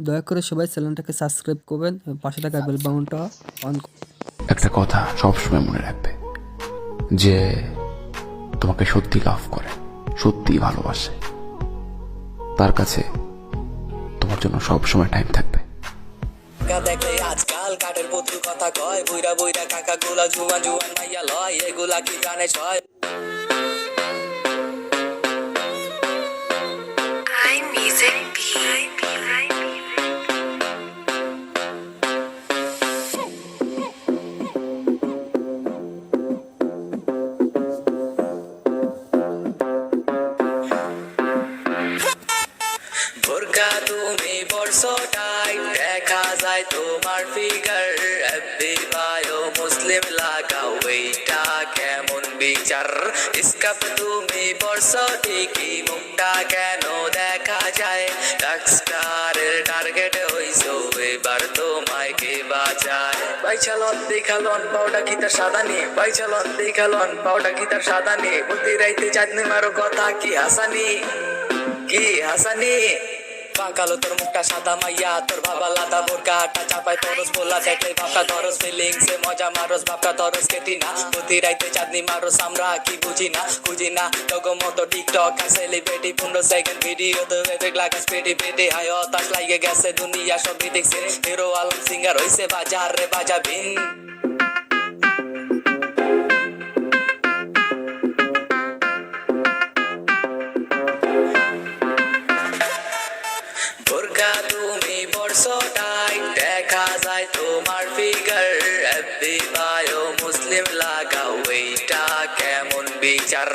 দয়া করে সবাই চ্যানেলটাকে সাবস্ক্রাইব করবেন এবং পাশে থাকা বেল বাটনটা অন একটা কথা সবসময় মনে রাখবে যে তোমাকে সত্যি লাভ করে, সত্যি ভালোবাসে, তার কাছে তোমার জন্য সবসময় টাইম থাকবে। দেখলে আজকাল কাঠের পুতুল কথা কয়, বুইরা বুইরা কাকা গুলা জুয়ান জুয়ান মাইয়া লয়, এগুলা কি জানে ছয়? বোরকা তুমি পরছো টাইট, দেখা যায় তোমার ফিগার, এফবি বায়ো মুসলিম লাগাও, এইটা কেমন বিচার? স্কাপ তুমি পরছো ঠিকই, মুখটা কেন দেখা যায়? ডাকস্টারের টার্গেট হইছো, এবার তোমায় কে বাঁচায়? বাইচালন দেখালন পাউডা কি তার সাদা নে, বাইচালন দেখালন পাউডা কি তার সাদা নে, প্রতি রাইতে চাঁদনি মারো কথা কি হাসানি, কি হাসানি? কালো তোর মুখটা সাদা মাইয়া, তোর বাবা লাদা বোরকা হাটা চাপায় তরস, বললা দেখলে বাপটা ধরস, ফিলিংস এ মজা মারস, বাপটা ধরস কেটি না, প্রতি রাইতে চাঁদনি মারস, আমরা কি বুঝি না খুঁজি না লোগো মতো টিকটক আর সেলিব্রিটি 15 সেকেন্ড ভিডিও তো এফেক্ট লাগাস পেটি পেটি, হায় হতাশ লাগে গেছে দুনিয়া সবই দেখছে, হিরো আলম সিঙ্গার হইছে বাজার রে বাজাবিন। বোরকা তুমি পরছো টাইট, দেখা যায় তোমার ফিগার, এফবি বায়ো মুসলিম লাগাও, এইটা কেমন বিচার?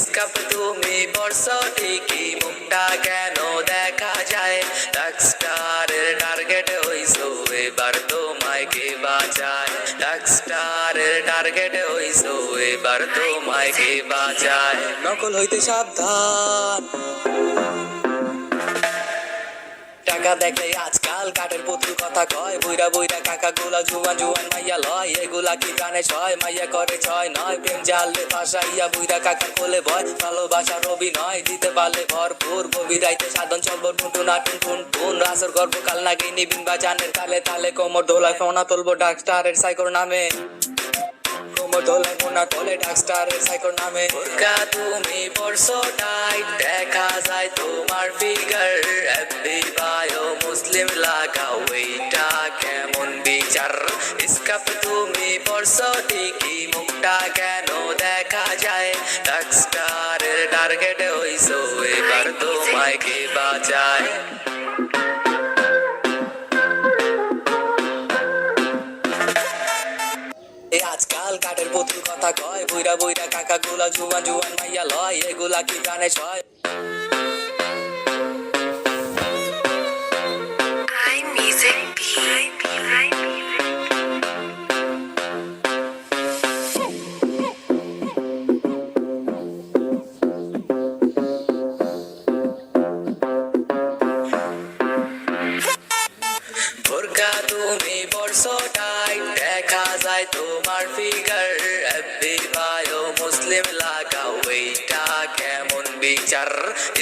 স্কাপ তুমি পরছো ঠিকই, মুখটা কেন দেখা যায়? ডাকস্টারের টার্গেট হইছো, এবার তোমায় কে বাঁচায়? ডাকস্টারের টার্গেট হইছো, এবার তোমায় কে বাঁচায়? নকল হইতে সাবধান, টাকা দেখলে আজকাল কাঠের পুতুল কথা কয়, বুইরা বুইরা কাকা গুলা জুয়ান জুয়ান মাইয়া লয়, এগুলা কি কানে ছয়? মাইয়া করে ছয় নয়, প্রেম জালে ফাঁসাইয়া বুইরা কাকার কোলে ভয়, ভালোবাসার অভিনয় দিতে পারলে ভরপুর, গভীরাইতে সাধন চলব টুনটুন আটুন টুন টুন, রাসর গর্ব কাল নাকি নিবিন বা জানের তালে তালে, কোমর দোলায় ফোনা তুলবো ডাকস্টারের সাইকোর নামে, কোমর দোলায় ফোনা তোলে ডাকস্টারের সাইকোর নামে। বোরকা তুমি পরছো টাইট, দেখা যায় তোমার ফিগার, এফবি বায়ো মুসলিম লাগাও, এইটা কেমন বিচার? স্কাপ তুমি পরছো ঠিকই, মুখটা কেন দেখা যায়? ডাকস্টারের টার্গেট হইছো, এবার তোমায় কে বাঁচায়? আজকাল কাঠের পুতুল কথা কয়, বুইরা বুইরা কাকা গুলা জুয়ান জুয়ান মাইয়া লয়, এগুলা কি জানে ছয়? বোরকা তুমি পরছো টাইট, দেখা যায় তোমার ফিগার, এফবি বায়ো মুসলিম লাগাও, এইটা কেমন বিচার?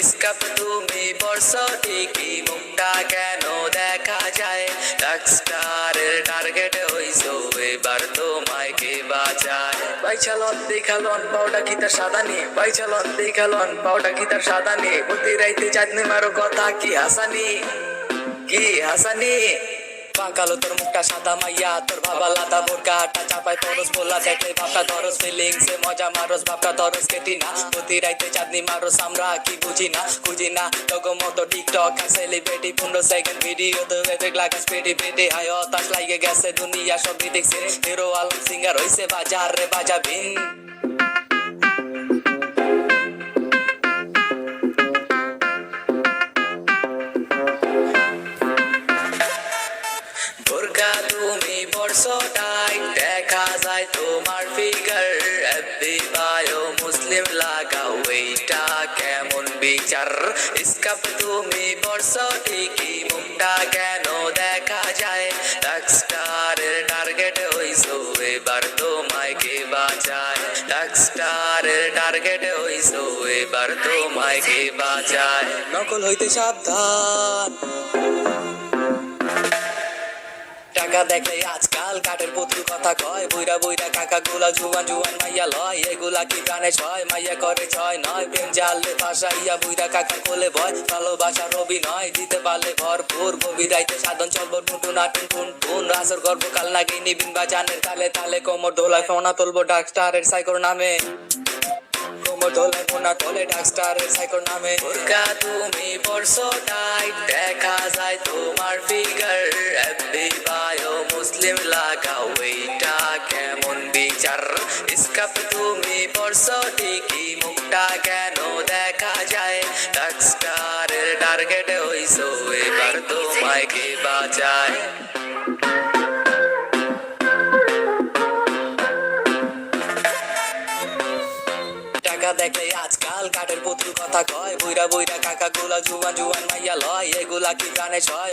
স্কাপ তুমি পরছো ঠিকই, মুখটা কেন দেখা যায়? ডাকস্টারের টার্গেট হইছো, এবার তোমায় কে বাঁচায়? বাইচালন দেখালন পাউডা কি তার সাদা নে, বাইচালন দেখালন পাউডা কি তার সাদা নে, প্রতি রাইতে চাঁদনি মারো কথা কি হাসানি, কি হাসানি? কালো তোর মুখটা সাদা মাইয়া, তোর বাবা লাদা বোরকা হাটা চাপায় তরস, বললা দেখলে বাপটা ধরস, ফিলিংস এ মজা মারস, বাপটা ধরস কেটি না, প্রতি রাইতে চাঁদনি মারস, আমরা কি বুঝি না খুঁজি না লোগো মতো টিকটক আর সেলিব্রিটি 15 সেকেন্ড ভিডিও তো এফেক্ট লাগাস পেটি পেটি, হায় হতাশ লাগে গেছে দুনিয়া সবই দেখছে, হিরো আলম সিঙ্গার হইছে বাজার রে বাজাবিন। বোরকা তুমি পরছো টাইট, দেখা যায় তোমার ফিগার, এফবি বায়ো মুসলিম লাগাও, এইটা কেমন বিচার? স্কাপ তুমি পরছো ঠিকই, মুখটা কেন দেখা যায়? ডাকস্টারের টার্গেট হইছো, এবার তোমায় কে বাঁচায়? ডাকস্টারের টার্গেট হইছো, এবার তোমায় কে বাঁচায়? নকল হইতে সাবধান। টাকা দেখলে আজকাল কাঠের পুতুল কথা কয়, বুইরা বুইরা কাকা গুলা জুয়ান জুয়ান মাইয়া লয়, এগুলা কি প্রাণে ছয়, মাইয়া করে ছয় নয়, প্রেম জালে ফাঁসাইয়া বুইরা কাকার কোলে ভয়, ভালোবাসার অভিনয় দিতে পারলে ভরপুর, গভীর রাইতে সাধন চলব টুনটুন আটুন টুন টুন, রাসর গর্ব কাল নাকি নিবিন বাজানের তালে তালে, কোমর ঢোলা সোনা তুলবো ডাক স্টারের সাইকোর নামে, কোমর ঢোলা সোনা তোলে ডাক স্টারের সাইকোর নামে। বোরকা তুমি পরছো টাইট, দেখা যায় তোমার ফিগার, এফবি বায়ো মুসলিম লাগাও, এইটা কেমন বিচার, স্কার্ফ তুমি পরছো ঠিকই, মুখটা কেন দেখা যায়, ডাক স্টারের টার্গেটে হইছো, এবার তোমায় কে বাঁচায়। টাকা দেখলে আজকাল কাঠের পুতুল কথা কয়, বুইরা বুইরা কাকা গুলা জুয়ান জুয়ান মাইয়া লয়, এগুলা কি প্রাণে ছয়।